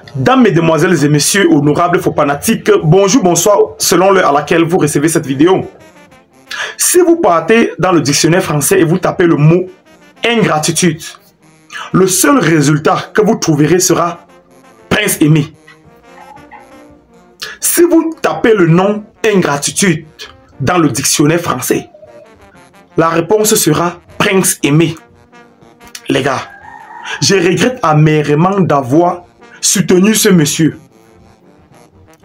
Dames, mesdemoiselles et messieurs, honorables faux fanatiques, bonjour, bonsoir, selon l'heure à laquelle vous recevez cette vidéo. Si vous partez dans le dictionnaire français et vous tapez le mot ingratitude, le seul résultat que vous trouverez sera Prince Aimé. Si vous tapez le nom ingratitude dans le dictionnaire français, la réponse sera Prince Aimé. Les gars, je regrette amèrement d'avoir soutenu ce monsieur.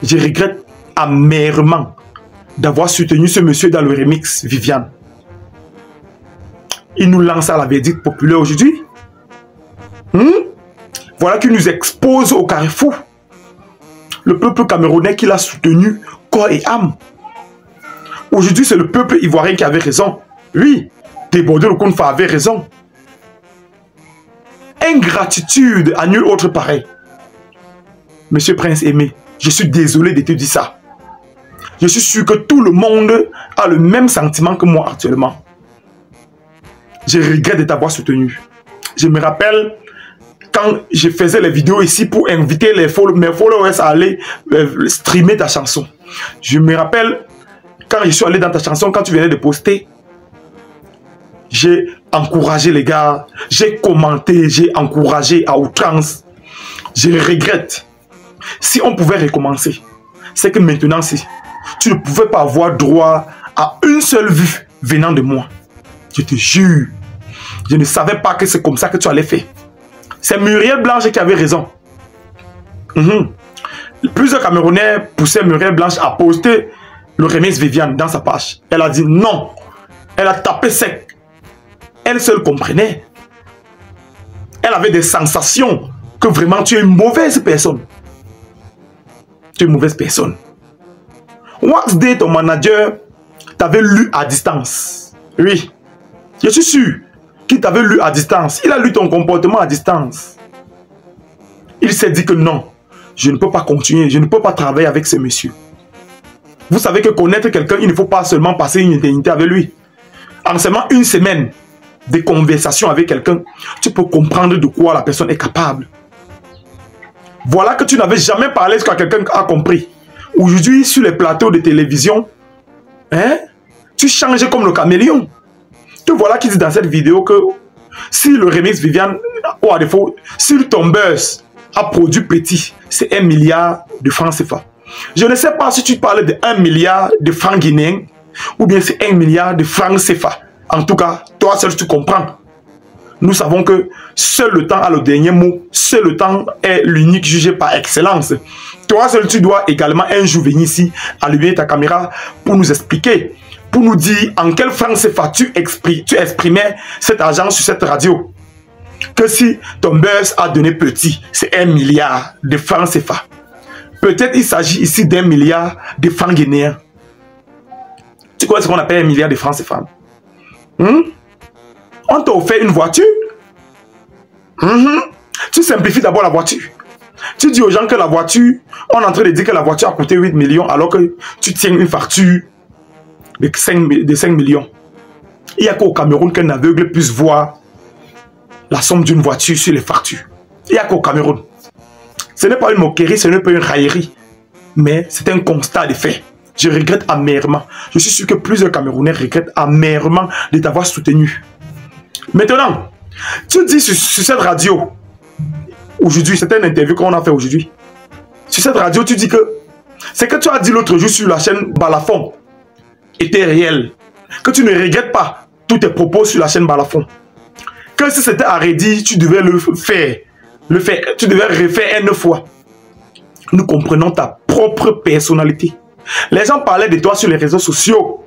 Je regrette amèrement d'avoir soutenu ce monsieur dans le remix Viviane. Il nous lance à la verdict populaire aujourd'hui. Voilà qu'il nous expose au carrefour. Le peuple camerounais qu'il a soutenu corps et âme. Aujourd'hui, c'est le peuple ivoirien qui avait raison. Oui, Débordé le Konfa avait raison. Ingratitude à nul autre pareil. Monsieur Prince Aimé, je suis désolé de te dire ça. Je suis sûr que tout le monde a le même sentiment que moi actuellement. Je regrette de t'avoir soutenu. Je me rappelle quand je faisais les vidéos ici pour inviter mes followers à aller streamer ta chanson. Je me rappelle quand je suis allé dans ta chanson, quand tu venais de poster, j'ai encouragé les gars, j'ai commenté, j'ai encouragé à outrance. Je regrette. Si on pouvait recommencer, c'est que maintenant, si tu ne pouvais pas avoir droit à une seule vue venant de moi, je te jure, je ne savais pas que c'est comme ça que tu allais faire. C'est Muriel Blanche qui avait raison. Plusieurs Camerounais poussaient Muriel Blanche à poster le remix Viviane dans sa page. Elle a dit non. Elle a tapé sec. Elle seule comprenait. Elle avait des sensations que vraiment tu es une mauvaise personne. Tu es une mauvaise personne. Wax Day, ton manager, t'avait lu à distance. Oui. Je suis sûr qu'il t'avait lu à distance. Il a lu ton comportement à distance. Il s'est dit que non, je ne peux pas continuer, je ne peux pas travailler avec ce monsieur. Vous savez que connaître quelqu'un, il ne faut pas seulement passer une éternité avec lui. En seulement une semaine de conversation avec quelqu'un, tu peux comprendre de quoi la personne est capable. Voilà que tu n'avais jamais parlé ce que quelqu'un a compris. Aujourd'hui, sur les plateaux de télévision, tu changes comme le caméléon. Te voilà qui dit dans cette vidéo que si le remix Viviane, ou à défaut, si ton buzz a produit petit, c'est 1 milliard de francs CFA. Je ne sais pas si tu parles de 1 milliard de francs guinéens ou bien c'est 1 milliard de francs CFA. En tout cas, toi seul tu comprends. Nous savons que seul le temps a le dernier mot, seul le temps est l'unique jugé par excellence. Toi seul tu dois également un jour venir ici, allumer ta caméra pour nous expliquer, pour nous dire en quel franc CFA tu exprimais cet argent sur cette radio. Que si ton buzz a donné petit, c'est 1 milliard de francs CFA. Peut-être il s'agit ici d'1 milliard de francs guinéens. Tu connais ce qu'on appelle 1 milliard de francs CFA? On t'a offert une voiture. Tu simplifies d'abord la voiture. Tu dis aux gens que la voiture, on est en train de dire que la voiture a coûté 8 millions alors que tu tiens une facture de 5 millions. Il n'y a qu'au Cameroun qu'un aveugle puisse voir la somme d'une voiture sur les factures. Il n'y a qu'au Cameroun. Ce n'est pas une moquerie, ce n'est pas une raillerie. Mais c'est un constat de fait. Je regrette amèrement. Je suis sûr que plusieurs Camerounais regrettent amèrement de t'avoir soutenu. Maintenant, tu dis sur cette radio, aujourd'hui, c'est une interview qu'on a fait aujourd'hui. Sur cette radio, tu dis que ce que tu as dit l'autre jour sur la chaîne Balafon était réel. Que tu ne regrettes pas tous tes propos sur la chaîne Balafon. Que si c'était arrêté, tu devais le faire. Tu devais refaire une fois. Nous comprenons ta propre personnalité. Les gens parlaient de toi sur les réseaux sociaux.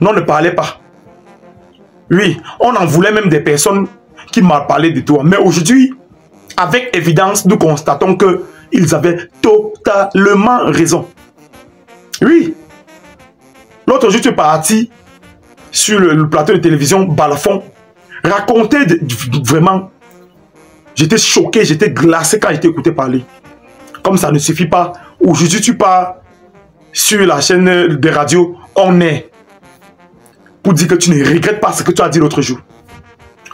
Non, on ne parlait pas. Oui, on en voulait même des personnes qui m'ont parlé de toi. Mais aujourd'hui, avec évidence, nous constatons qu'ils avaient totalement raison. Oui. L'autre jour, tu es parti sur le plateau de télévision Balafon. Raconter vraiment. J'étais choqué, j'étais glacé quand j'étais écouté parler. Comme ça ne suffit pas. Aujourd'hui, tu pars sur la chaîne de radio On Est pour dire que tu ne regrettes pas ce que tu as dit l'autre jour.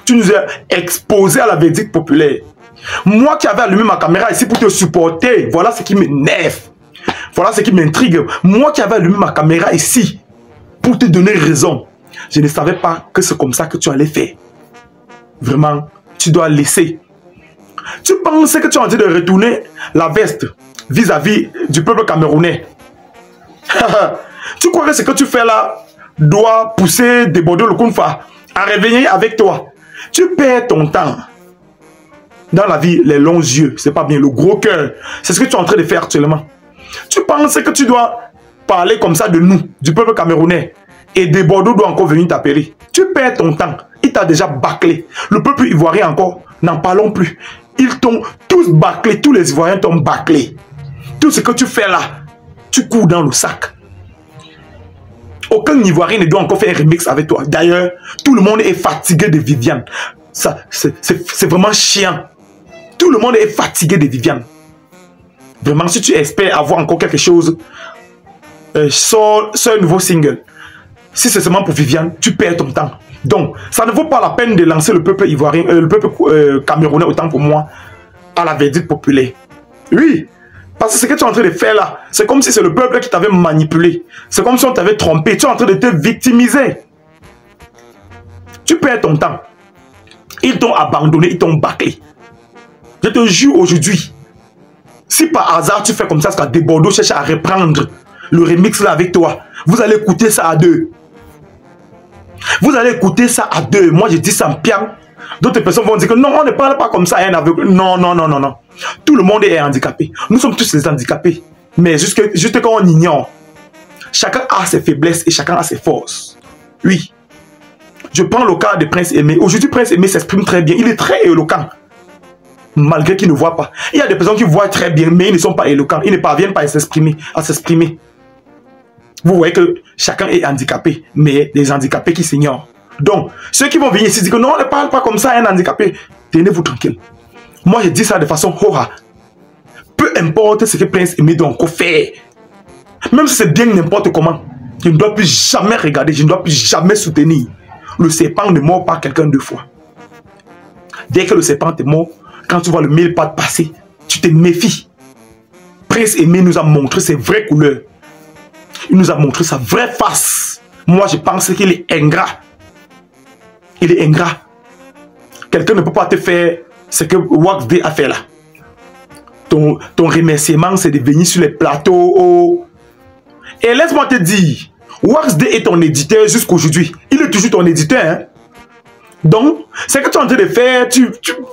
Tu nous as exposé à la verdict populaire. Moi qui avais allumé ma caméra ici pour te supporter, voilà ce qui m'énerve. Voilà ce qui m'intrigue. Moi qui avais allumé ma caméra ici pour te donner raison, je ne savais pas que c'est comme ça que tu allais faire. Vraiment, tu dois laisser. Tu pensais que tu es en train de retourner la veste vis-à-vis du peuple camerounais. Tu crois que ce que tu fais là doit pousser des Bordeaux le Kounfa à réveiller avec toi. Tu perds ton temps. Dans la vie, les longs yeux, c'est pas bien. Le gros cœur, c'est ce que tu es en train de faire actuellement. Tu penses que tu dois parler comme ça de nous, du peuple camerounais, et des Bordeaux doivent encore venir t'appeler. Tu perds ton temps. Il t'a déjà bâclé. Le peuple ivoirien encore, n'en parlons plus. Ils t'ont tous bâclé. Tous les Ivoiriens t'ont bâclé. Tout ce que tu fais là, tu cours dans le sac. Aucun Ivoirien ne doit encore faire un remix avec toi. D'ailleurs, tout le monde est fatigué de Viviane. C'est vraiment chiant. Tout le monde est fatigué de Viviane. Vraiment, si tu espères avoir encore quelque chose, sors un nouveau single. Si c'est seulement pour Viviane, tu perds ton temps. Donc, ça ne vaut pas la peine de lancer le peuple ivoirien, le peuple camerounais, autant pour moi, à la verdict populaire. Oui, parce que ce que tu es en train de faire là, c'est comme si c'est le peuple qui t'avait manipulé. C'est comme si on t'avait trompé. Tu es en train de te victimiser. Tu perds ton temps. Ils t'ont abandonné, ils t'ont bâclé. Je te jure aujourd'hui, si par hasard tu fais comme ça, parce que des Bordeaux cherchent à reprendre le remix là avec toi, vous allez écouter ça à deux. Vous allez écouter ça à deux. Moi, je dis ça en piano. D'autres personnes vont dire que non, on ne parle pas comme ça à un aveugle. Non, non, non, non, non. Tout le monde est handicapé. Nous sommes tous les handicapés. Mais juste quand on ignore, chacun a ses faiblesses et chacun a ses forces. Oui. Je prends le cas de Prince Aimé. Aujourd'hui, Prince Aimé s'exprime très bien. Il est très éloquent. Malgré qu'il ne voit pas. Il y a des personnes qui voient très bien, mais ils ne sont pas éloquents. Ils ne parviennent pas à s'exprimer. Vous voyez que chacun est handicapé, mais des handicapés qui s'ignorent. Donc, ceux qui vont venir ici disent que non, on ne parle pas comme ça à un handicapé. Tenez-vous tranquille. Moi, je dis ça de façon hora. Peu importe ce que Prince Aimé doit encore faire. Même si c'est bien n'importe comment, je ne dois plus jamais regarder, je ne dois plus jamais soutenir. Le serpent ne mord pas quelqu'un deux fois. Dès que le serpent te mord, quand tu vois le mille pattes passer, tu te méfies. Prince Aimé nous a montré ses vraies couleurs. Il nous a montré sa vraie face. Moi, je pense qu'il est ingrat. Il est ingrat. Quelqu'un ne peut pas te faire ce que Wax D a fait là. Ton remerciement, c'est de venir sur les plateaux. Et laisse-moi te dire, Wax D est ton éditeur jusqu'aujourd'hui. Il est toujours ton éditeur. Hein? Donc, ce que tu es en train de faire,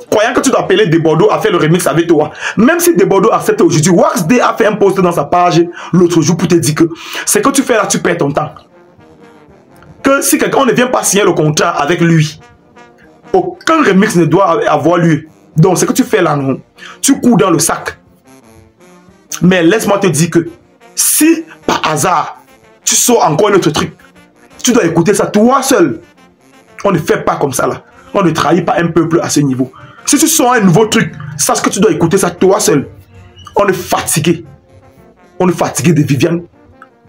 croyant que tu dois appeler Des Bordeaux à faire le remix avec toi. Même si Des Bordeaux accepte aujourd'hui, Wax D a fait un post dans sa page l'autre jour pour te dire que ce que tu fais là, tu perds ton temps. Que si quelqu'un ne vient pas signer le contrat avec lui, aucun remix ne doit avoir lieu. Donc, ce que tu fais là, non, tu cours dans le sac. Mais laisse-moi te dire que si par hasard, tu sors encore un autre truc, tu dois écouter ça toi seul. On ne fait pas comme ça là. On ne trahit pas un peuple à ce niveau. Si tu sors un nouveau truc, sache que tu dois écouter ça toi seul. On est fatigué. On est fatigué de Viviane.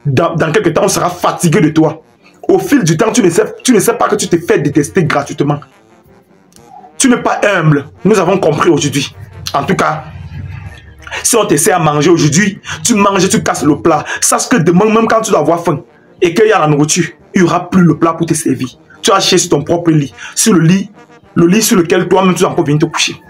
Dans quelques temps, on sera fatigué de toi. Au fil du temps, tu ne sais pas que tu te fais détester gratuitement. Tu n'es pas humble. Nous avons compris aujourd'hui. En tout cas, si on t'essaie à manger aujourd'hui, tu manges, tu casses le plat. Sache que demain, même quand tu dois avoir faim et qu'il y a la nourriture, il n'y aura plus le plat pour te servir. Tu as acheté sur ton propre lit. Sur le lit sur lequel toi-même tu vas encore venir te coucher.